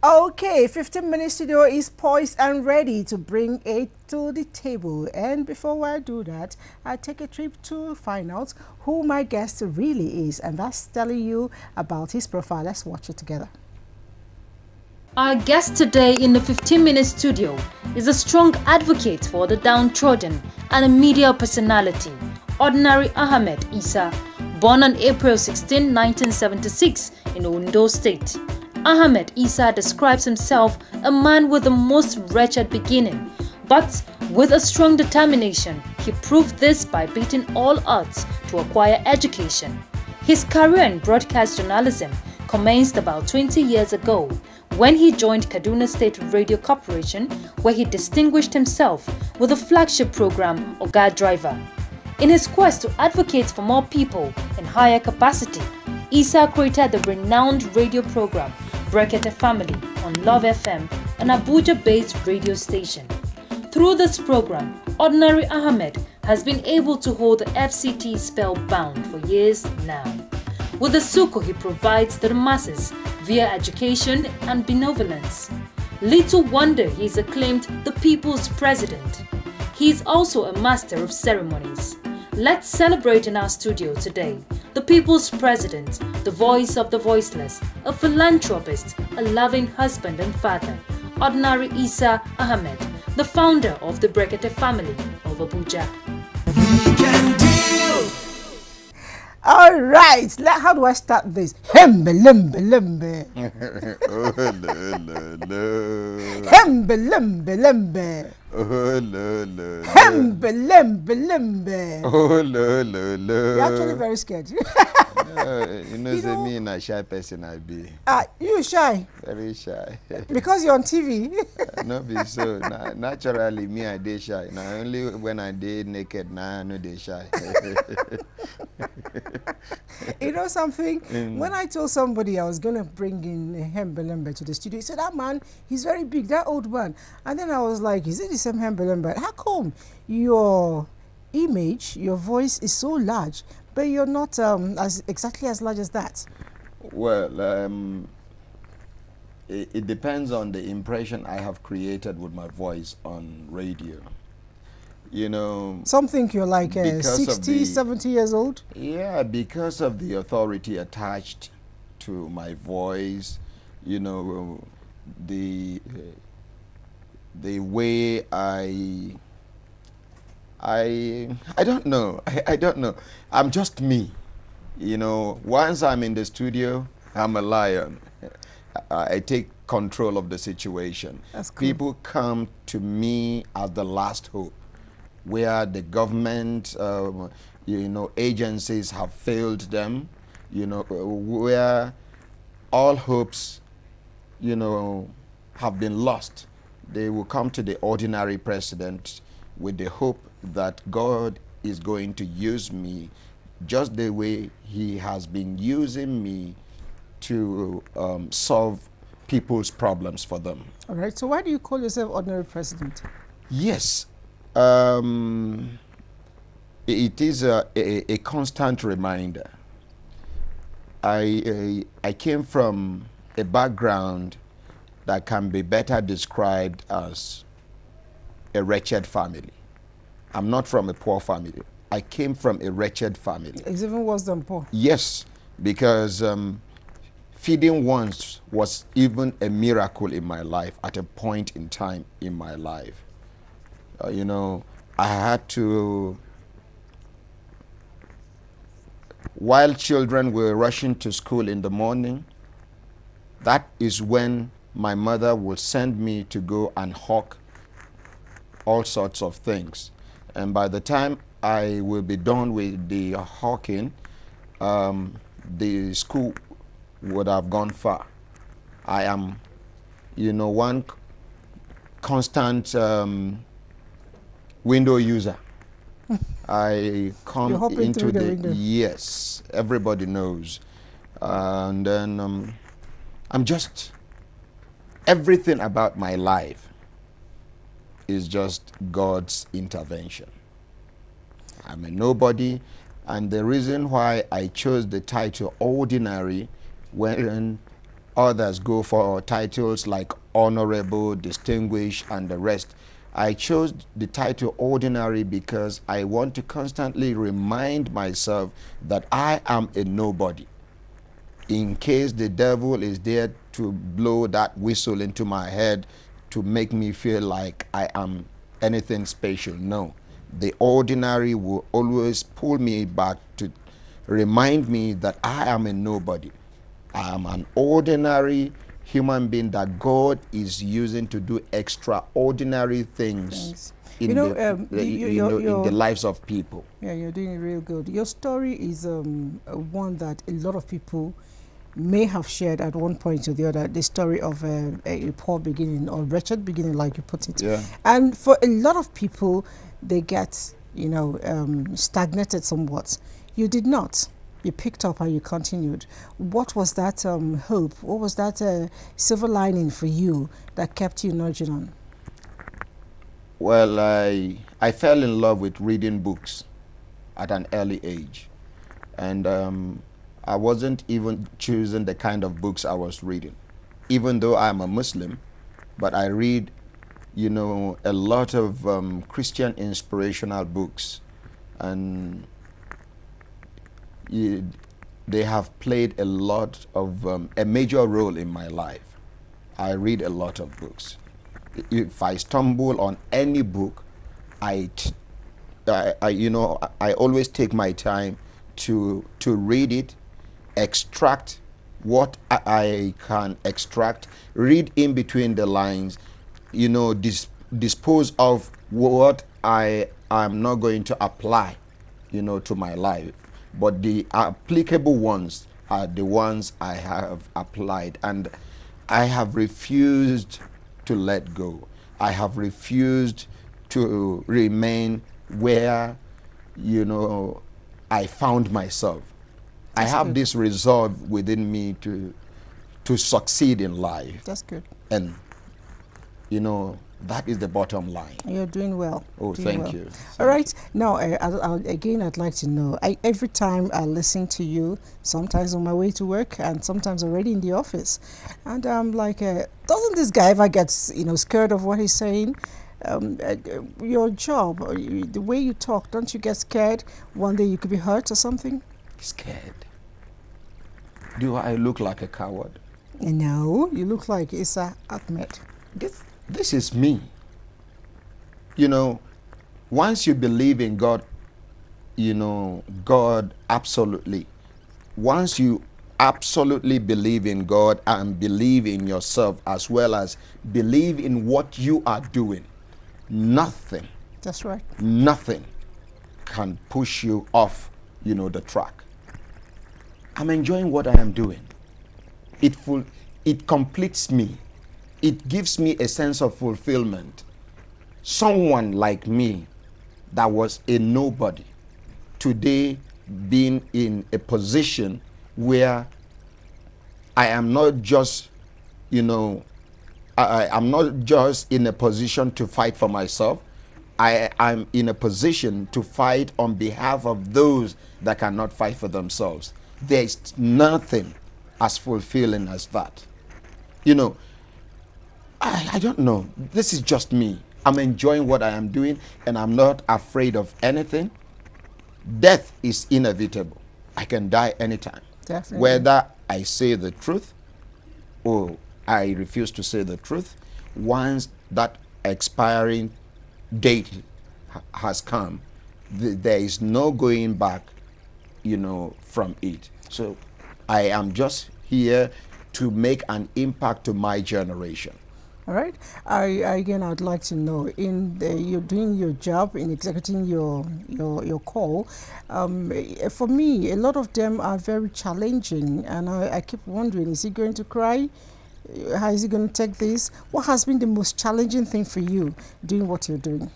Okay, 15 Minute Studio is poised and ready to bring it to the table. And before I do that, I take a trip to find out who my guest really is. And that's telling you about his profile. Let's watch it together. Our guest today in the 15-Minute Studio is a strong advocate for the downtrodden and a media personality, Ordinary Ahmed Isa, born on April 16, 1976 in Ondo State. Ahmed Isa describes himself a man with the most wretched beginning, but with a strong determination, he proved this by beating all odds to acquire education. His career in broadcast journalism commenced about 20 years ago when he joined Kaduna State Radio Corporation, where he distinguished himself with the flagship program Oga Driver. In his quest to advocate for more people in higher capacity, Isa created the renowned radio program Berekete Family on Love FM, an Abuja-based radio station. Through this program, Ordinary Ahmed has been able to hold the FCT spellbound for years now. With the succour he provides to the masses via education and benevolence. Little wonder he is acclaimed the people's president. He is also a master of ceremonies. Let's celebrate in our studio today the people's president, the voice of the voiceless, a philanthropist, a loving husband and father, Ordinary Isa Ahmed, the founder of the Berekete family of Abuja. We can deal. All right, how do I start this? Mbelembe. Oh, no. Mbelembe. Oh, no. Mbelembe. Oh, no. You're actually very scared. You know, me and a shy person I be. You shy? Very shy. Because you're on TV. Not be so. Naturally, me I dey shy. Now only when I dey naked, now I know they shy. You know something? When I told somebody I was going to bring in Mbelembe to the studio, he said, that man, he's very big, that old man. And then I was like, is it the same Mbelembe? How come your image, your voice is so large, but you're not exactly as large as that? Well, it depends on the impression I have created with my voice on radio. You know, some think you're like 60, 70 years old. Yeah, because of the authority attached to my voice, you know, the way I don't know. I don't know. I'm just me. You know, once I'm in the studio, I'm a lion. I take control of the situation. That's cool. People come to me as the last hope, where the government, you know, agencies have failed them, you know, where all hopes, you know, have been lost. They will come to the ordinary president with the hope that God is going to use me just the way he has been using me to solve people's problems for them. All right, so why do you call yourself ordinary president? Yes. It is a constant reminder. I came from a background that can be better described as a wretched family. I'm not from a poor family. I came from a wretched family. It's even worse than poor. Yes, because feeding once was even a miracle in my life at a point in time in my life. You know, I had to, while children were rushing to school in the morning, that is when my mother would send me to go and hawk all sorts of things. And by the time I will be done with the hawking, the school would have gone far. I am, you know, one constant window user. I come into the window. Yes, everybody knows. And then I'm just, everything about my life is just God's intervention. I'm a nobody, and the reason why I chose the title Ordinary when Others go for titles like honorable, distinguished, and the rest. I chose the title ordinary because I want to constantly remind myself that I am a nobody. In case the devil is there to blow that whistle into my head to make me feel like I am anything special. No. The ordinary will always pull me back to remind me that I am a nobody. I am an ordinary human being that God is using to do extraordinary things in, in the lives of people. Yeah, you're doing real good. Your story is one that a lot of people may have shared at one point or the other, the story of a poor beginning or wretched beginning, like you put it. Yeah. And for a lot of people, they get, stagnated somewhat. You did not. You picked up and you continued. What was that hope? What was that silver lining for you that kept you nudging on? Well, I fell in love with reading books at an early age. And I wasn't even choosing the kind of books I was reading. Even though I'm a Muslim, but I read, a lot of Christian inspirational books. And they have played a lot of a major role in my life. I read a lot of books. If I stumble on any book, I always take my time to read it, extract what I can extract, read in between the lines, dispose of what I am not going to apply, to my life. But the applicable ones are the ones I have applied, and I have refused to let go. I have refused to remain where, I found myself. That's I have good. This resolve within me to succeed in life. That's good. And, that is the bottom line. You're doing well. Oh, thank you. All right. Now, again, I'd like to know, every time I listen to you, sometimes on my way to work and sometimes already in the office, and I'm like, doesn't this guy ever get, scared of what he's saying? Your job, the way you talk, don't you get scared one day you could be hurt or something? Scared? Do I look like a coward? No, you look like Ahmed. This is me. Once you believe in God, God absolutely. Once you absolutely believe in God and believe in yourself as well as believe in what you are doing, nothing. That's right. Nothing can push you off, the track. I'm enjoying what I am doing. It completes me. It gives me a sense of fulfillment. Someone like me that was a nobody, today being in a position where I am not just, I'm not just in a position to fight for myself. I'm in a position to fight on behalf of those that cannot fight for themselves. There is nothing as fulfilling as that. I don't know. This is just me. I'm enjoying what I am doing, and I'm not afraid of anything. Death is inevitable. I can die anytime. Definitely. Whether I say the truth or I refuse to say the truth, once that expiring date has come, there is no going back, from it. So I am just here to make an impact to my generation. All right. Again, I'd like to know, you're doing your job in executing your call. For me, a lot of them are very challenging, and I keep wondering: is he going to cry? How is he going to take this? What has been the most challenging thing for you doing what you're doing?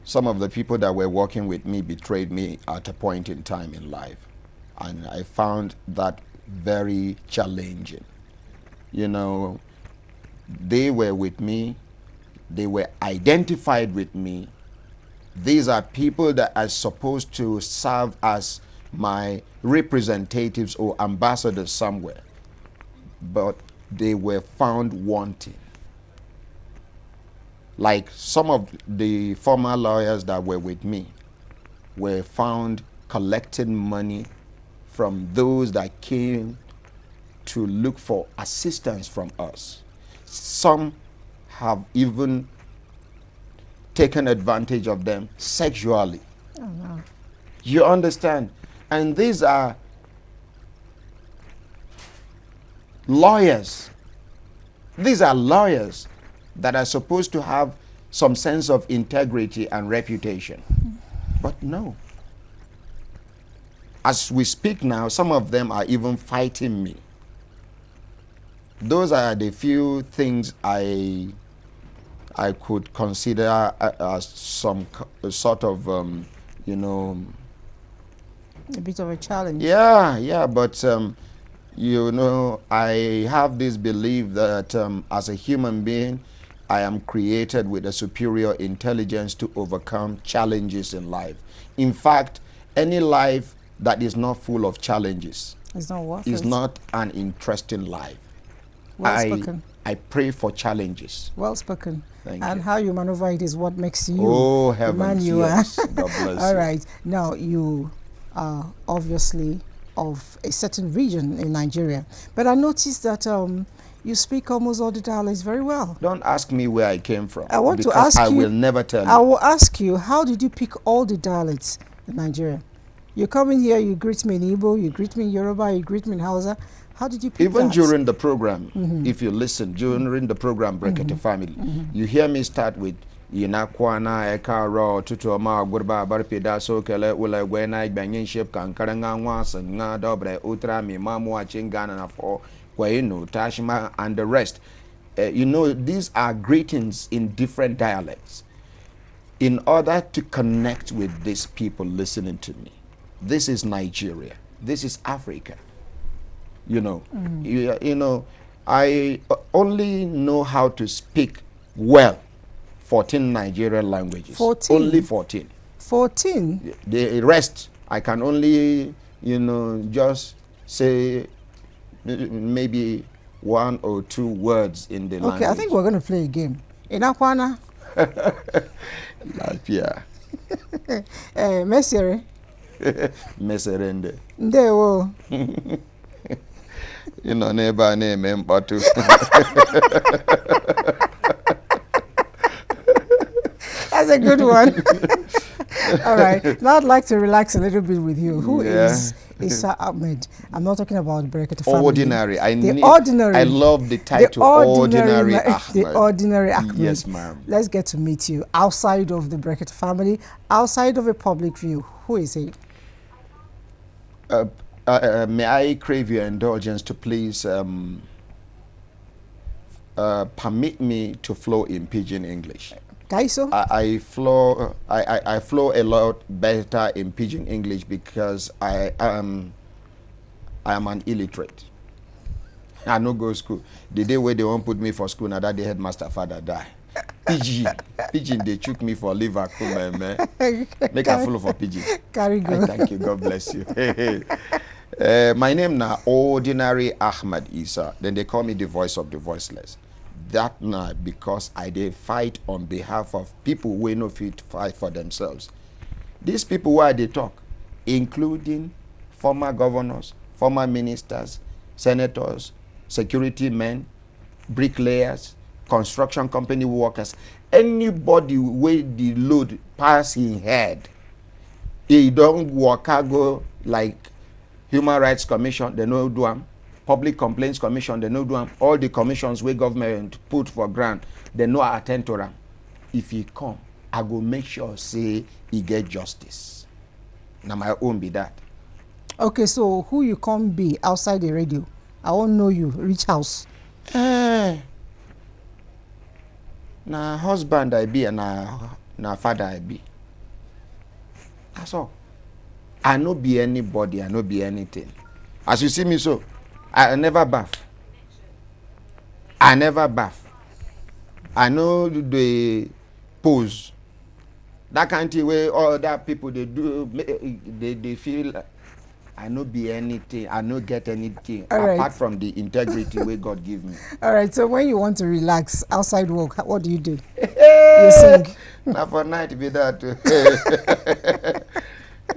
Some of the people that were working with me betrayed me at a point in time in life, and I found that very challenging. They were with me, they were identified with me. These are people that are supposed to serve as, my representatives or ambassadors somewhere, but they were found wanting. Like some of the former lawyers that were with me were found collecting money from those that came to look for assistance from us. Some have even taken advantage of them sexually. Oh, no. You understand? And these are lawyers. These are lawyers that are supposed to have some sense of integrity and reputation. But no. As we speak now, some of them are even fighting me. Those are the few things I could consider as some sort of, you know... A bit of a challenge. Yeah, but, you know, I have this belief that as a human being, I am created with a superior intelligence to overcome challenges in life. In fact, any life that is not full of challenges It's not worth is it. not an interesting life. Well spoken. I pray for challenges. Well spoken. Thank and you. how you maneuver it is what makes you Oh, the heavens, man you yes. are. God bless All you. right. Now, you are obviously of a certain region in Nigeria. But I noticed that you speak almost all the dialects very well. Don't ask me where I came from. I want to because ask I you. will never tell I you. will ask you, how did you pick all the dialects in Nigeria? You come in here, you greet me in Igbo, you greet me in Yoruba, you greet me in Hausa. How did you pick Even that? during the program, if you listen, during the program, Berekete family, you hear me start with Yinakwana, Ekaro, Tutuoma, Gurba, Barpida, Sokele, Ula, Gwena, Banyanship, Kankaranga, Nga, Dobre, Utra, Mimamu, Chingana, for Kwainu, Tashima, and the rest. You know, these are greetings in different dialects. In order to connect with these people listening to me, this is Nigeria, this is Africa. You know, you know, I only know how to speak well 14 Nigerian languages. 14? Only 14. 14? The rest, I can only, you know, just say maybe 1 or 2 words in the language. Okay, I think we're going to play a game. Inakwana? Yeah. Mesere? Meserende. Ndewo. You know, neighbor name Mpatu. That's a good one. All right. Now I'd like to relax a little bit with you. Who is Isa Ahmed? I'm not talking about Berekete family. Ordinary. Ordinary. I love the title. Ordinary Ahmed. The Ordinary Ahmed. Yes, ma'am. Let's get to meet you outside of the Berekete family, outside of a public view. Who is he? May I crave your indulgence to please permit me to flow in Pidgin English? Kaiso? I flow a lot better in Pidgin English because I am an illiterate. I no go school. The day where they won't put me for school, now that the headmaster father die. Pidgin, they took me for Liverpool, man. Make a follow for Pidgin. Carry go. Thank you. God bless you. My name now Ordinary Ahmed Isa. Then they call me the voice of the voiceless. That now because I did fight on behalf of people who no fit fight for themselves. These people why they talk, including former governors, former ministers, senators, security men, bricklayers, construction company workers, anybody where the load pass in head, he don't work go like Human Rights Commission, they no do them. Public Complaints Commission, they no do them. All the commissions where government put for grant, they no attend to them. If he come, I go make sure say he get justice. Now my own be that. Okay, so who you come be outside the radio? I won't know you. Reach house. Na husband I be and na father I be. That's all. I no be anybody, I no be anything. As you see me so, I never bath. I never bath. I know the pose. That kind of way all that people they do, they feel I no be anything. I no get anything All apart from the integrity way God give me. All right. So when you want to relax outside work, what do? You sing. Now for night be that.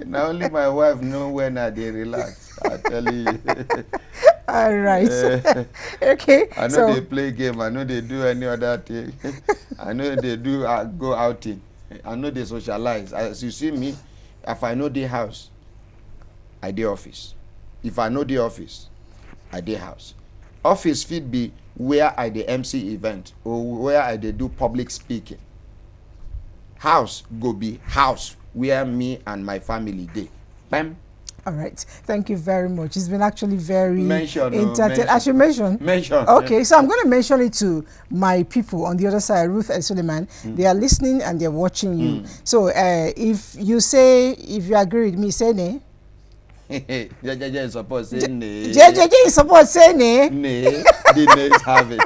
Now only my wife know when I dey relax. I tell you. All right. Okay. I know they play game. I know they do any other thing. I know they do go outing. I know they socialize. As you see me, if I know the house, I dey office. If I know the office, I dey house. Office fit be where I dey MC event or where I dey do public speaking. House go be house where me and my family dey. Bam. All right. Thank you very much. It's been actually very entertaining. I should mention. Mention. Okay, so I'm going to mention it to my people on the other side, Ruth and Suleiman. They are listening and they're watching you. So if you agree with me, say nay. JJ support say nay. JJ support say nay. Nay. The nays have it.